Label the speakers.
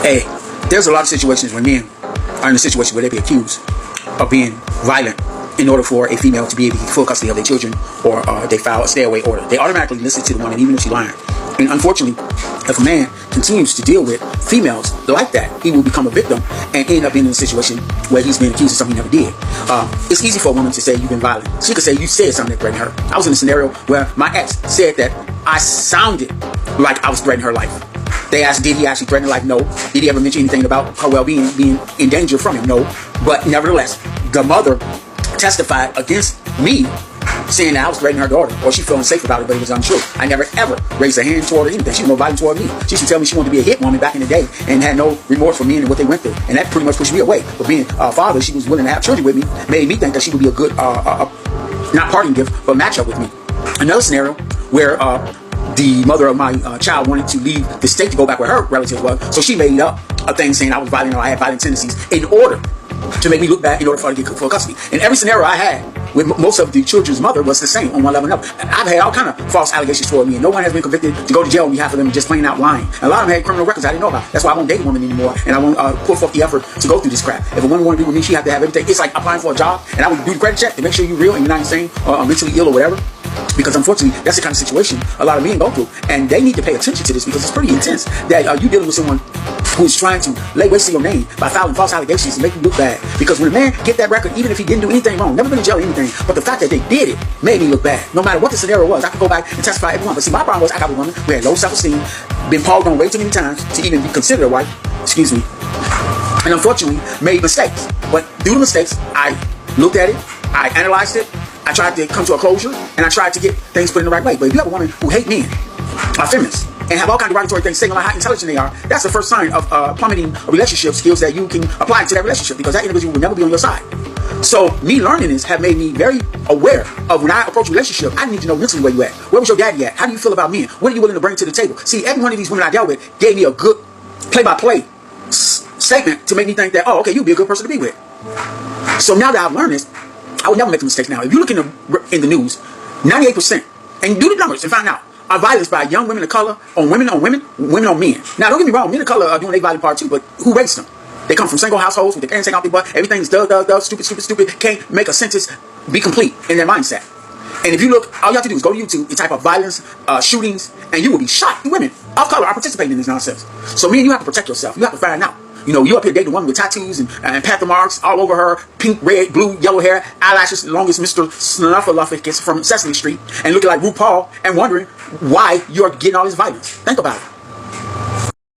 Speaker 1: Hey, there's a lot of situations where men are in a situation where they be accused of being violent in order for a female to be able to get full custody of their children, or they file a stay-away order. They automatically listen to the woman even if she's lying. And unfortunately, if a man continues to deal with females like that, he will become a victim and end up being in a situation where he's being accused of something he never did. It's easy for a woman to say you've been violent. She could say you said something that threatened her. I was in a scenario where my ex said that I sounded like I was threatening her life. They asked, did he actually threaten her life? No. Did he ever mention anything about her well-being being in danger from him? No. But nevertheless, the mother testified against me, saying that I was threatening her daughter, or she felt unsafe about it, but it was untrue. I never ever raised a hand toward her, anything. She was no violent toward me. She used to tell me she wanted to be a hit woman back in the day and had no remorse for men and what they went through. And that pretty much pushed me away. But being a father, she was willing to have children with me, made me think that she would be a good, not parting gift, but match up with me. Another scenario where the mother of my child wanted to leave the state to go back where her relatives was, so she made up a thing saying I was violent or I had violent tendencies in order to make me look bad, in order for her to get full custody. And every scenario I had with most of the children's mother was the same on one level or another. I've had all kind of false allegations toward me, and no one has been convicted to go to jail on behalf of them just plain out lying. And a lot of them had criminal records I didn't know about. That's why I won't date a woman anymore, and I won't put forth the effort to go through this crap. If a woman want to be with me, she have to have everything. It's like applying for a job, and I would do the credit check to make sure you're real and you're not insane or mentally ill or whatever. Because unfortunately, that's the kind of situation a lot of men go through, and they need to pay attention to this because it's pretty intense that you dealing with someone who's trying to lay waste to your name by filing false allegations and make you look bad. Because when a man get that record, even if he didn't do anything wrong, never been in jail or anything, but the fact that they did it made me look bad. No matter what the scenario was, I could go back and testify everyone. But see, my problem was I got a woman who had low self-esteem, been called on way too many times to even be considered a wife, excuse me, and unfortunately made mistakes. But through the mistakes, I looked at it, I analyzed it, I tried to come to a closure, and I tried to get things put in the right way. But if you have a woman who hate men, are feminists, and have all kinds of derogatory things saying about how intelligent they are, that's the first sign of plummeting relationship skills that you can apply to that relationship, because that individual will never be on your side. So me learning this have made me very aware of when I approach a relationship, I need to know mentally where you at. Where was your daddy at? How do you feel about men? What are you willing to bring to the table? See, every one of these women I dealt with gave me a good play-by-play statement to make me think that, oh, okay, you'd be a good person to be with. So now that I've learned this, I would never make a mistake now. If you look in the news, 98%, and do the numbers and find out, are violence by young women of color on women on women, women on men. Now, don't get me wrong, men of color are doing their violent part too, but who raised them? They come from single households with their parents taking out their butt. Everything is stupid, can't make a sentence be complete in their mindset. And if you look, all you have to do is go to YouTube and type of violence, shootings, and you will be shocked. Women of color are participating in this nonsense. So men, you have to protect yourself. You have to find out. You know, you up here dating a woman with tattoos and panther marks all over her, pink, red, blue, yellow hair, eyelashes as long as Mr. Snuffleupagus from Sesame Street, and looking like RuPaul, and wondering why you're getting all this violence. Think about it.